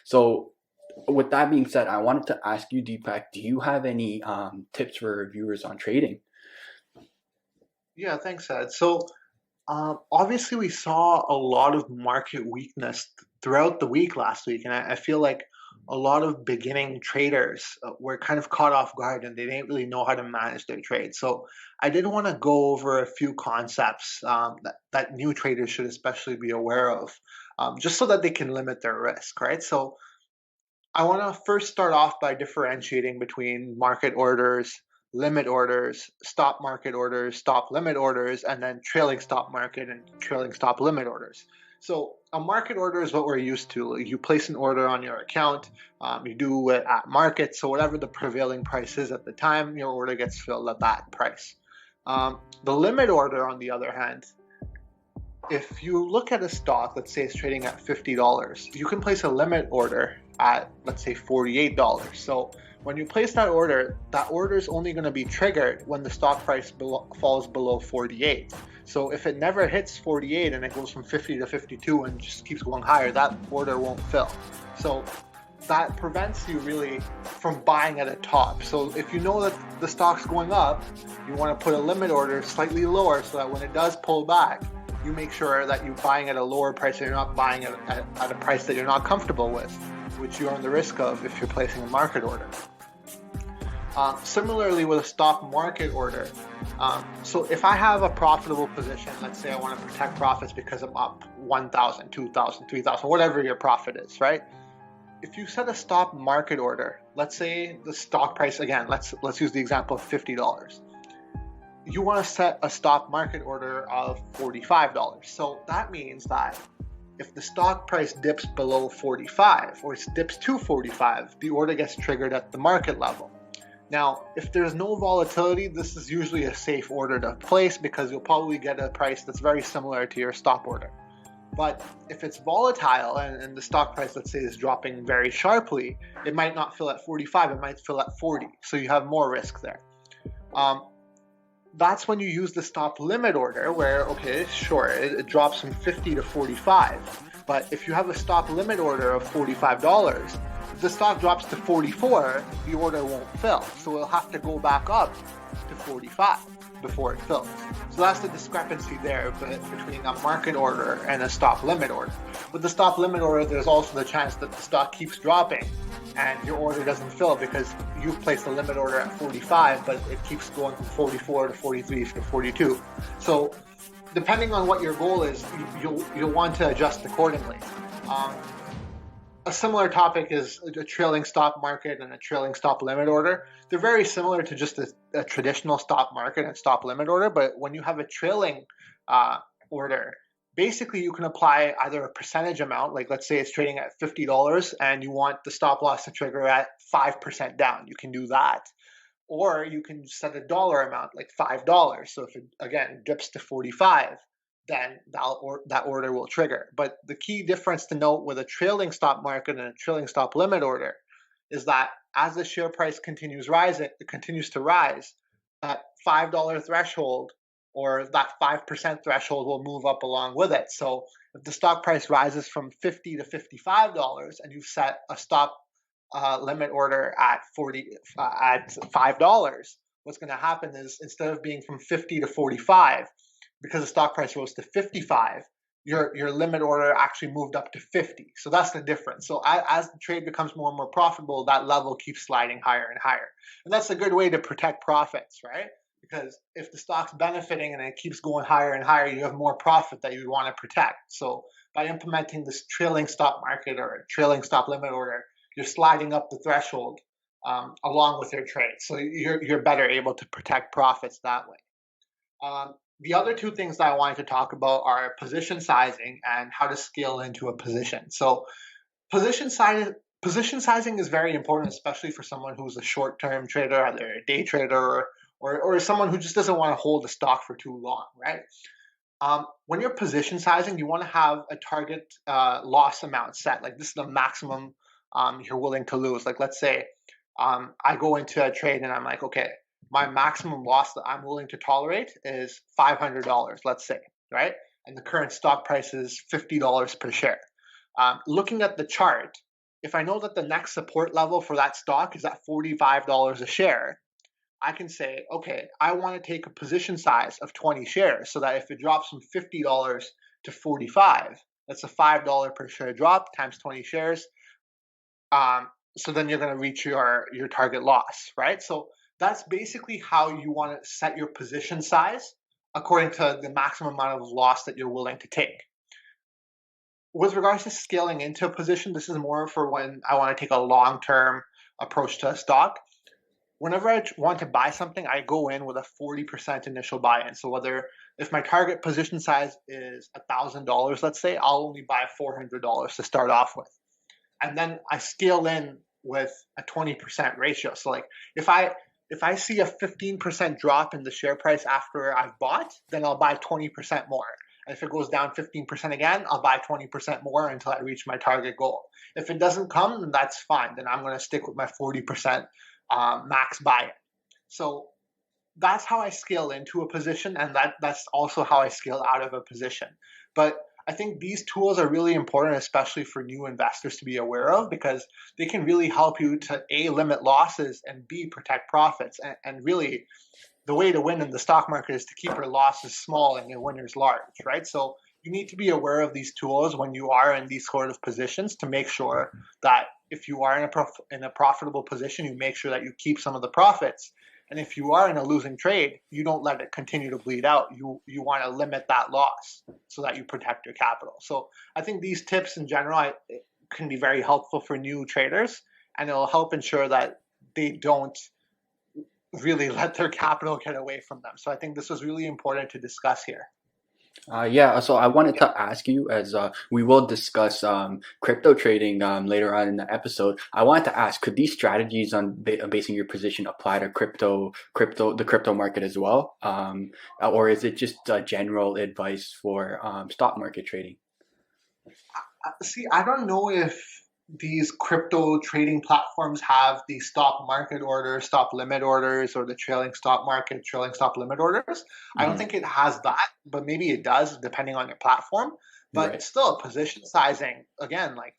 So, with that being said, I wanted to ask you, Deepak, do you have any tips for viewers on trading? Yeah, thanks, Ed. So, obviously, we saw a lot of market weakness throughout the week last week, and I feel like a lot of beginning traders were kind of caught off guard and they didn't really know how to manage their trade. So, I did want to go over a few concepts that new traders should especially be aware of, just so that they can limit their risk, right? So, I want to first start off by differentiating between market orders, limit orders, stop market orders, stop limit orders, and then trailing stop market and trailing stop limit orders. So, a market order is what we're used to. You place an order on your account, you do it at market. So, whatever the prevailing price is at the time, your order gets filled at that price. The limit order, on the other hand, if you look at a stock, let's say it's trading at $50, you can place a limit order at, let's say, $48. So when you place that order is only going to be triggered when the stock price falls below 48. So if it never hits 48 and it goes from 50 to 52 and just keeps going higher, that order won't fill. So that prevents you really from buying at a top. So if you know that the stock's going up, you want to put a limit order slightly lower so that when it does pull back, you make sure that you're buying at a lower price and you're not buying at a price that you're not comfortable with, which you run the risk of if you're placing a market order. Similarly with a stop market order, so if I have a profitable position, let's say I want to protect profits because I'm up 1,000, 2,000, 3,000, whatever your profit is, right? If you set a stop market order, let's say the stock price, again, let's use the example of $50. You want to set a stop market order of $45. So that means that if the stock price dips below 45 or it dips to 45, the order gets triggered at the market level. Now, if there's no volatility, this is usually a safe order to place because you'll probably get a price that's very similar to your stop order. But if it's volatile and the stock price, let's say, is dropping very sharply, it might not fill at 45, it might fill at 40. So you have more risk there. That's when you use the stop limit order where, okay, sure, it drops from 50 to 45. But if you have a stop limit order of $45, if the stock drops to 44, the order won't fill. So it'll have to go back up to 45 before it fills. So that's the discrepancy there between a market order and a stop limit order. With the stop limit order, there's also the chance that the stock keeps dropping and your order doesn't fill because you've placed a limit order at 45, but it keeps going from 44 to 43 to 42. So depending on what your goal is, you'll want to adjust accordingly. Um, a similar topic is a trailing stop market and a trailing stop limit order. They're very similar to just a traditional stop market and stop limit order, but when you have a trailing order, basically you can apply either a percentage amount, like let's say it's trading at $50 and you want the stop loss to trigger at 5% down. You can do that. Or you can set a dollar amount, like $5. So if it, again, dips to 45, then that order will trigger. But the key difference to note with a trailing stop market and a trailing stop limit order is that as the share price continues to rise, that $5 threshold or that 5% threshold will move up along with it. So if the stock price rises from $50 to $55 and you've set a stop limit order at $5, what's going to happen is instead of being from 50 to 45, because the stock price rose to 55, your limit order actually moved up to 50. So that's the difference. So as the trade becomes more and more profitable, that level keeps sliding higher and higher. And that's a good way to protect profits, right? Because if the stock's benefiting and it keeps going higher and higher, you have more profit that you want to protect. So by implementing this trailing stop market or trailing stop limit order, you're sliding up the threshold along with your trade. So you're better able to protect profits that way. The other two things that I wanted to talk about are position sizing and how to scale into a position. So position size position sizing is very important, especially for someone who's a short-term trader, either a day trader or someone who just doesn't want to hold the stock for too long, right? When you're position sizing, you want to have a target loss amount set. Like this is the maximum you're willing to lose. Like let's say I go into a trade and I'm like, okay, my maximum loss that I'm willing to tolerate is $500, let's say, right? And the current stock price is $50 per share. Looking at the chart, if I know that the next support level for that stock is at $45 a share, I can say, okay, I want to take a position size of 20 shares so that if it drops from $50 to 45, that's a $5 per share drop times 20 shares. So then you're going to reach your target loss, right? So that's basically how you want to set your position size according to the maximum amount of loss that you're willing to take. With regards to scaling into a position, this is more for when I want to take a long-term approach to a stock. Whenever I want to buy something, I go in with a 40% initial buy-in. So if my target position size is $1,000, let's say, I'll only buy $400 to start off with. And then I scale in with a 20% ratio. So like if I see a 15% drop in the share price after I've bought, then I'll buy 20% more. And if it goes down 15% again, I'll buy 20% more until I reach my target goal. If it doesn't come, then that's fine. Then I'm going to stick with my 40% max buy-in. So that's how I scale into a position, and that's also how I scale out of a position. But I think these tools are really important, especially for new investors to be aware of, because they can really help you to A, limit losses, and B, protect profits. And really, the way to win in the stock market is to keep your losses small and your winners large, right? So you need to be aware of these tools when you are in these sort of positions to make sure that if you are in a profitable position, you make sure that you keep some of the profits. And if you are in a losing trade, you don't let it continue to bleed out. You want to limit that loss so that you protect your capital. So I think these tips in general can be very helpful for new traders, and it'll help ensure that they don't really let their capital get away from them. So I think this was really important to discuss here. Yeah, so I wanted Yeah. to ask you, as we will discuss crypto trading later on in the episode. I wanted to ask, could these strategies on basing your position apply to the crypto market as well, or is it just general advice for stock market trading? See, I don't know if these crypto trading platforms have the stop market orders, stop limit orders, or the trailing stop market, trailing stop limit orders. I don't Hmm. think it has that, but maybe it does depending on your platform. But Right. still, position sizing, again, like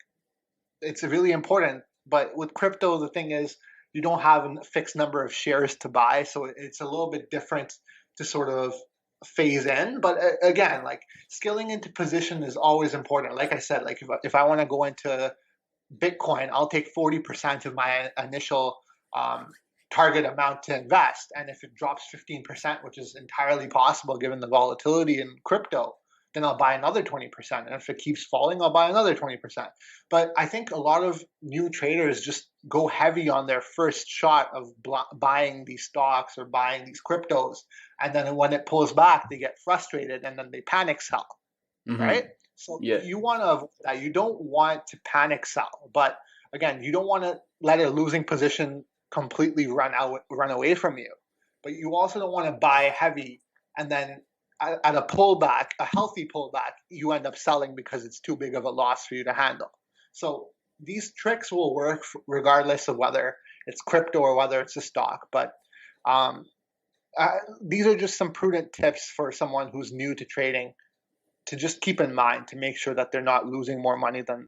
it's really important. But with crypto, the thing is, you don't have a fixed number of shares to buy, so it's a little bit different to sort of phase in. But again, like scaling into position is always important. Like I said, like if I want to go into Bitcoin, I'll take 40% of my initial um, target amount to invest. And if it drops 15%, which is entirely possible given the volatility in crypto, then I'll buy another 20%. And if it keeps falling, I'll buy another 20%. But I think a lot of new traders just go heavy on their first shot of buying these stocks or buying these cryptos. And then when it pulls back, they get frustrated and then they panic sell, right? Hmm. So Yeah. you want to avoid that. You don't want to panic sell, but again, you don't want to let a losing position completely run away from you. But you also don't want to buy heavy and then at a pullback, a healthy pullback, you end up selling because it's too big of a loss for you to handle. So these tricks will work regardless of whether it's crypto or whether it's a stock. But um, these are just some prudent tips for someone who's new to trading to just keep in mind to make sure that they're not losing more money than